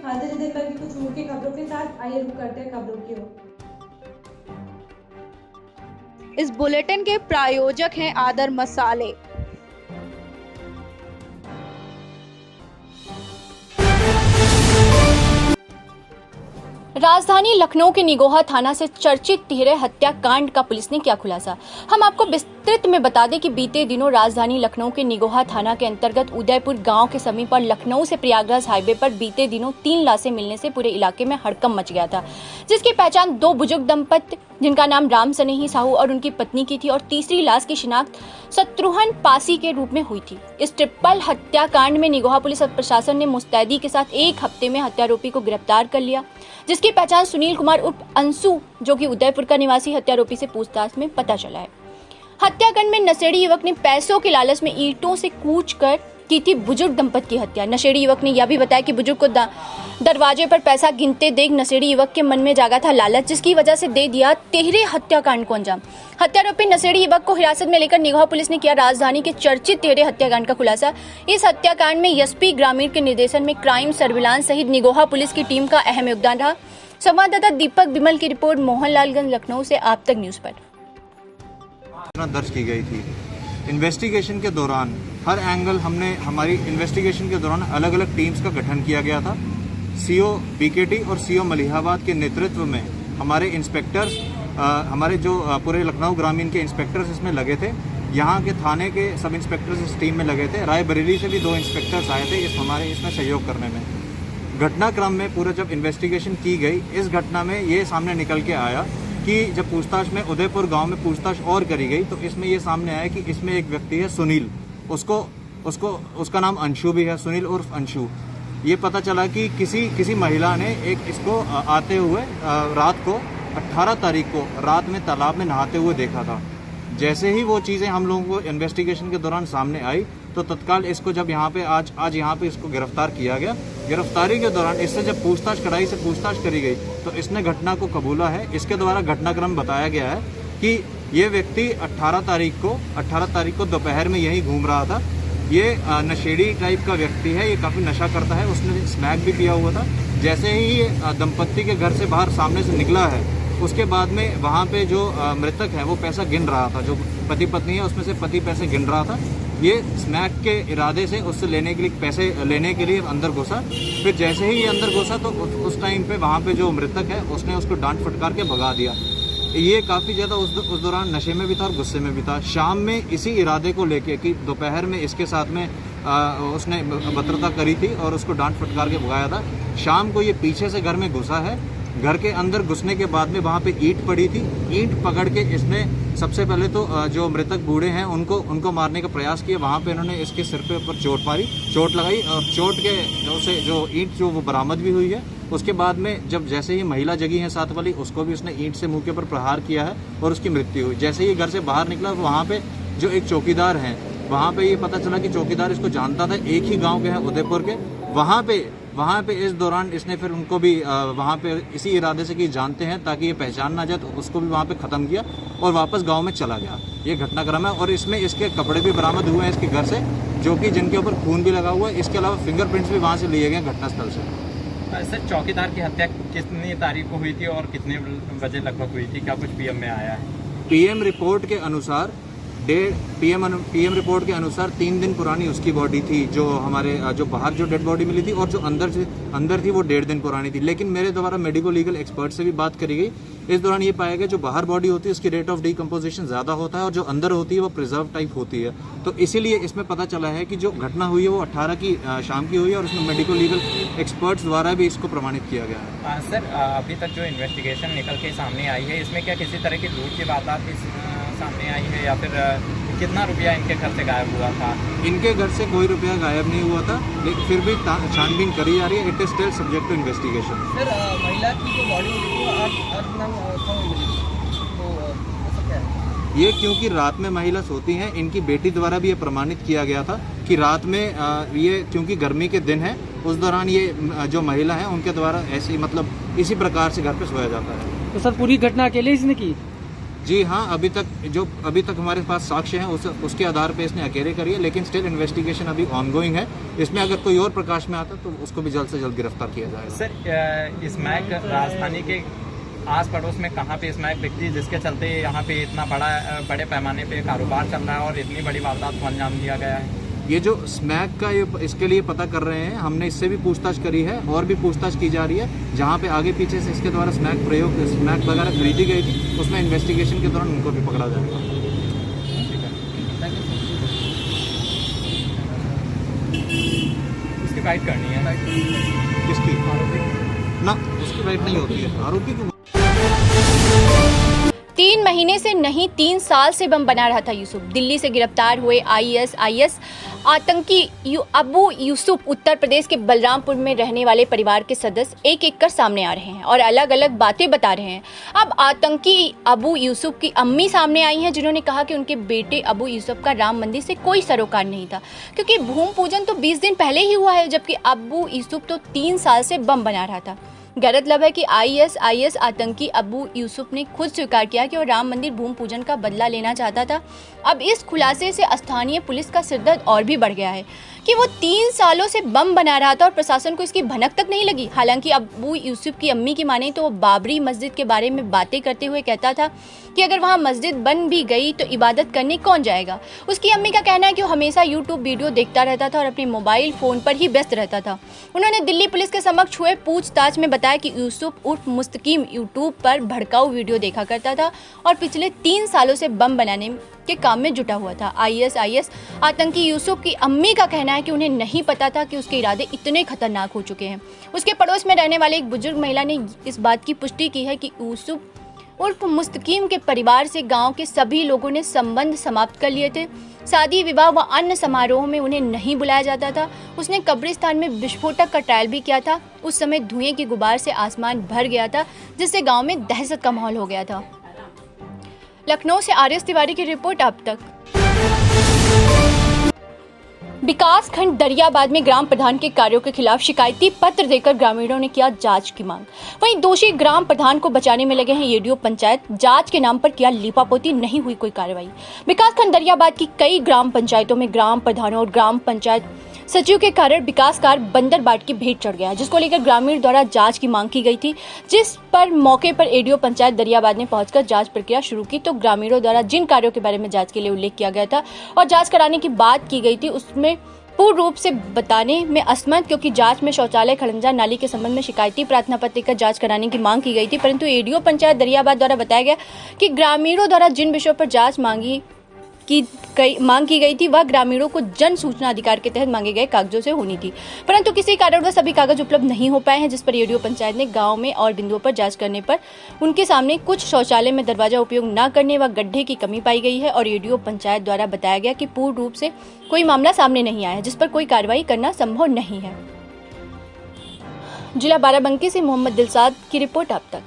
हाजिर देखकर की कुछ मुख्य खबरों के साथ आइए रुक करते हैं खबरों की ओर। इस बुलेटिन के प्रायोजक हैं आदर मसाले। राजधानी लखनऊ के निगोहा थाना से चर्चित तिहरे हत्याकांड का पुलिस ने किया खुलासा। हम आपको विस्तृत में बता दें कि बीते दिनों राजधानी लखनऊ के निगोहा थाना के अंतर्गत उदयपुर गांव के समीप पर लखनऊ से प्रयागराज हाईवे पर बीते दिनों 3 लाशें मिलने से पूरे इलाके में हड़कंप मच गया था, जिसकी पहचान 2 बुजुर्ग दंपत्ति जिनका नाम राम सनेही साहू और उनकी पत्नी की थी और तीसरी लाश की शिनाख्त शत्रुघ्न पासी के रूप में हुई थी। इस ट्रिपल हत्याकांड में निगोहा पुलिस प्रशासन ने मुस्तैदी के साथ 1 हफ्ते में हत्यारोपी को गिरफ्तार कर लिया, जिसकी पहचान सुनील कुमार उर्फ अंशु जो कि उदयपुर का निवासी हत्यारोपी से पूछताछ में पता चला है। हत्याकांड में नशेड़ी युवक ने पैसों के लालच में ईंटों से कूचकर की थी बुजुर्ग दंपत्ति की हत्या। नशेड़ी युवक ने यह भी बताया कि बुजुर्ग को दरवाजे पर पैसा गिनते देख नशेड़ी युवक के मन में जागा था लालच, जिसकी वजह से दे दिया तिहरे हत्याकांड को अंजाम। हत्यारोपी नशेड़ी युवक को हिरासत में लेकर निगोहा पुलिस ने किया राजधानी के चर्चित तिहरे हत्याकांड का खुलासा। इस हत्याकांड में एसपी ग्रामीण के निर्देशन में क्राइम सर्विलांस सहित निगोहा पुलिस की टीम का अहम योगदान रहा। संवाददाता दीपक बिमल की रिपोर्ट, मोहनलालगंज, लखनऊ से आप तक न्यूज पर। दर्ज की गई थी। इन्वेस्टिगेशन के दौरान हर एंगल हमारी इन्वेस्टिगेशन के दौरान अलग अलग टीम्स का गठन किया गया था। सीओ बीकेटी और सीओ मलिहाबाद के नेतृत्व में हमारे इंस्पेक्टर्स, हमारे जो पूरे लखनऊ ग्रामीण के इंस्पेक्टर्स इसमें लगे थे। यहाँ के थाने के सब इंस्पेक्टर्स इस टीम में लगे थे। रायबरेली से भी 2 इंस्पेक्टर्स आए थे इसमें सहयोग करने में। घटनाक्रम में पूरा जब इन्वेस्टिगेशन की गई, इस घटना में ये सामने निकल के आया कि जब पूछताछ में उदयपुर गांव में पूछताछ और करी गई तो इसमें ये सामने आया कि इसमें एक व्यक्ति है सुनील, उसका नाम अंशु भी है, सुनील उर्फ अंशु। ये पता चला कि किसी महिला ने इसको आते हुए रात को 18 तारीख को रात में तालाब में नहाते हुए देखा था। जैसे ही वो चीज़ें हम लोगों को इन्वेस्टिगेशन के दौरान सामने आई तो तत्काल इसको जब यहाँ पे आज यहाँ पे इसको गिरफ्तार किया गया। गिरफ्तारी के दौरान इससे जब कड़ाई से पूछताछ करी गई तो इसने घटना को कबूला है। इसके द्वारा घटनाक्रम बताया गया है कि ये व्यक्ति 18 तारीख को दोपहर में यहीं घूम रहा था। ये नशेड़ी टाइप का व्यक्ति है, ये काफ़ी नशा करता है, उसने स्मैक भी पिया हुआ था। जैसे ही ये दंपत्ति के घर से बाहर सामने से निकला है, उसके बाद में वहाँ पे जो मृतक है वो पैसा गिन रहा था। जो पति पत्नी है उसमें से पति पैसे गिन रहा था। ये स्मैक के इरादे से उससे पैसे लेने के लिए अंदर घुसा। फिर जैसे ही ये अंदर घुसा तो उस टाइम पे वहाँ पे जो मृतक है उसने उसको डांट फटकार के भगा दिया। ये काफ़ी ज़्यादा उस दौरान नशे में भी था और गुस्से में भी था। शाम में इसी इरादे को लेके कि दोपहर में इसके साथ में उसने भद्रता करी थी और उसको डांट फटकार के भगाया था। शाम को ये पीछे से घर में घुसा है। घर के अंदर घुसने के बाद में वहाँ पे ईंट पड़ी थी। ईंट पकड़ के इसने सबसे पहले तो जो मृतक बूढ़े हैं उनको मारने का प्रयास किया। वहाँ पे इन्होंने इसके सिर पे ऊपर चोट लगाई और चोट के जो ईंट जो वो बरामद भी हुई है। उसके बाद में जब जैसे ही महिला जगी है साथ वाली, उसको भी उसने ईंट से मुंह के ऊपर प्रहार किया है और उसकी मृत्यु हुई। जैसे ही घर से बाहर निकला वहाँ पे जो एक चौकीदार हैं, वहाँ पे ये पता चला कि चौकीदार इसको जानता था, एक ही गाँव के हैं उदयपुर के। वहाँ पे इस दौरान इसने फिर उनको भी वहाँ पे इसी इरादे से कि जानते हैं ताकि ये पहचान ना जाए, तो उसको भी वहाँ पे ख़त्म किया और वापस गांव में चला गया। ये घटनाक्रम है और इसमें इसके कपड़े भी बरामद हुए हैं इसके घर से, जो कि जिनके ऊपर खून भी लगा हुआ है। इसके अलावा फिंगरप्रिंट्स भी वहाँ से लिए गए घटनास्थल से। सर, चौकीदार की हत्या कितनी तारीख को हुई थी और कितने बजे लगभग हुई थी? क्या कुछ पीएम में आया है? पीएम रिपोर्ट के अनुसार पीएम रिपोर्ट के अनुसार 3 दिन पुरानी उसकी बॉडी थी। जो हमारे जो बाहर जो डेड बॉडी मिली थी और जो अंदर थी वो 1.5 दिन पुरानी थी। लेकिन मेरे द्वारा मेडिको लीगल एक्सपर्ट से भी बात करी गई। इस दौरान ये पाया गया जो बाहर बॉडी होती है उसकी रेट ऑफ डिकम्पोजिशन ज़्यादा होता है और जो अंदर होती है वो प्रिजर्व टाइप होती है। तो इसीलिए इसमें पता चला है कि जो घटना हुई है वो 18 की शाम की हुई है और उसमें मेडिको लीगल एक्सपर्ट्स द्वारा भी इसको प्रमाणित किया गया है। सर, अभी तक जो इन्वेस्टिगेशन निकल के सामने आई है, इसमें क्या किसी तरह की लूट की बात सामने आई है या फिर कितना रुपया इनके घर से गायब हुआ था? इनके घर से कोई रुपया गायब नहीं हुआ था, लेकिन फिर भी छानबीन करी जा रही है। It is still subject to investigation. Sir, महिला की जो बॉडी मिली थी ये क्योंकि रात में महिला सोती हैं, इनकी बेटी द्वारा भी ये प्रमाणित किया गया था कि रात में ये क्योंकि गर्मी के दिन है उस दौरान ये जो महिला है उनके द्वारा ऐसी इसी प्रकार से घर पे सोया जाता है। तो सर, पूरी घटना अकेले इसने की? जी हाँ, अभी तक हमारे पास साक्ष्य हैं उसके आधार पे इसने अकेले करी है, लेकिन स्टिल इन्वेस्टिगेशन अभी ऑनगोइंग है। इसमें अगर कोई और प्रकाश में आता तो उसको भी जल्द से जल्द गिरफ्तार किया जाएगा। सर, स्मैक राजधानी के आस पड़ोस में कहाँ पे स्मैक बिकती है जिसके चलते यहाँ पे इतना बड़े पैमाने पे कारोबार चल रहा है और इतनी बड़ी वारदात को अंजाम दिया गया है? ये जो स्मैक का इसके लिए पता कर रहे हैं, हमने इससे भी पूछताछ करी है और भी पूछताछ की जा रही है। जहाँ पे आगे पीछे से इसके द्वारा स्मैक वगैरह खरीदी गई थी, उसमें इन्वेस्टिगेशन के दौरान उनको भी पकड़ा जाएगा। उसकी फाइट करनी है किसकी? ना, उसकी फाइट नहीं होती है। आरोपी को 3 महीने से नहीं 3 साल से बम बना रहा था यूसुफ। दिल्ली से गिरफ्तार हुए आईएस आतंकी अबू यूसुफ उत्तर प्रदेश के बलरामपुर में रहने वाले परिवार के सदस्य एक एक कर सामने आ रहे हैं और अलग अलग बातें बता रहे हैं। अब आतंकी अबू यूसुफ की अम्मी सामने आई हैं, जिन्होंने कहा कि उनके बेटे अबू यूसुफ का राम मंदिर से कोई सरोकार नहीं था, क्योंकि भूमि पूजन तो 20 दिन पहले ही हुआ है, जबकि अबू यूसुफ तो 3 साल से बम बना रहा था। गौरतलब है कि आईएस आतंकी अबू यूसुफ ने खुद स्वीकार किया कि वो राम मंदिर भूमि पूजन का बदला लेना चाहता था। अब इस खुलासे से स्थानीय पुलिस का सिरदर्द और भी बढ़ गया है कि वो 3 सालों से बम बना रहा था और प्रशासन को इसकी भनक तक नहीं लगी। हालांकि अबू यूसुफ की अम्मी की माने तो वो बाबरी मस्जिद के बारे में बातें करते हुए कहता था कि अगर वहाँ मस्जिद बन भी गई तो इबादत करने कौन जाएगा। उसकी अम्मी का कहना है कि वो हमेशा यूट्यूब वीडियो देखता रहता था और अपने मोबाइल फ़ोन पर ही व्यस्त रहता था। उन्होंने दिल्ली पुलिस के समक्ष हुए पूछताछ में बताया कि यूसुफ उर्फ मुस्तकीम यूट्यूब पर भड़काऊ वीडियो देखा करता था और पिछले 3 सालों से बम बनाने के काम में जुटा हुआ था। आईएस आतंकी यूसुफ की अम्मी का कहना है कि उन्हें नहीं पता था कि उसके इरादे इतने खतरनाक हो चुके हैं। उसके पड़ोस में रहने वाले एक बुजुर्ग महिला ने इस बात की पुष्टि की है कि यूसुफ उर्फ मुस्तकीम के परिवार से गांव के सभी लोगों ने संबंध समाप्त कर लिए थे। शादी विवाह व अन्य समारोह में उन्हें नहीं बुलाया जाता था। उसने कब्रिस्तान में विस्फोटक का ट्रायल भी किया था। उस समय धुएं की गुबार से आसमान भर गया था, जिससे गांव में दहशत का माहौल हो गया था। लखनऊ से आरएस तिवारी की रिपोर्ट। अब तक विकास खंड दरियाबाद में ग्राम प्रधान के कार्यों के खिलाफ शिकायती पत्र देकर ग्रामीणों ने किया जांच की मांग। वहीं दोषी ग्राम प्रधान को बचाने में लगे हैं येडियो पंचायत। जांच के नाम पर किया लीपापोती, नहीं हुई कोई कार्रवाई। विकास खंड दरियाबाद की कई ग्राम पंचायतों में ग्राम प्रधानों और ग्राम पंचायत सचिव के कारण विकास कार्य बंदर बाट की भेंट चढ़ गया, जिसको लेकर ग्रामीण द्वारा जांच की मांग की गई थी, जिस पर मौके पर एडीओ पंचायत दरियाबाद ने पहुंचकर जांच प्रक्रिया शुरू की। तो ग्रामीणों द्वारा जिन कार्यों के बारे में जांच के लिए उल्लेख किया गया था और जांच कराने की बात की गई थी, उसमें पूर्ण रूप से बताने में असमर्थ, क्योंकि जांच में शौचालय खड़ंजा नाली के संबंध में शिकायती प्रार्थना पत्र का जांच कराने की मांग की गई थी, परंतु एडीओ पंचायत दरियाबाद द्वारा बताया गया कि ग्रामीणों द्वारा जिन विषयों पर जांच मांग की गई थी वह ग्रामीणों को जन सूचना अधिकार के तहत मांगे गए कागजों से होनी थी, परंतु किसी कारणवश सभी कागज उपलब्ध नहीं हो पाए हैं, जिस पर एडीओ पंचायत ने गांव में और बिंदुओं पर जांच करने पर उनके सामने कुछ शौचालय में दरवाजा उपयोग न करने व गड्ढे की कमी पाई गई है और एडीओ पंचायत द्वारा बताया गया कि पूर्ण रूप से कोई मामला सामने नहीं आया, जिस पर कोई कार्रवाई करना संभव नहीं है। जिला बाराबंकी से मोहम्मद दिलसाद की रिपोर्ट। अब तक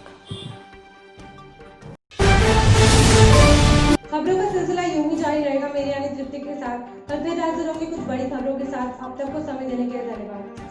खबरों का सिलसिला यूं ही जारी रहेगा मेरी यानी तृप्ति के साथ। कल फिर हाजिर होंगे कुछ बड़ी खबरों के साथ। अब तक को समय देने के लिए धन्यवाद।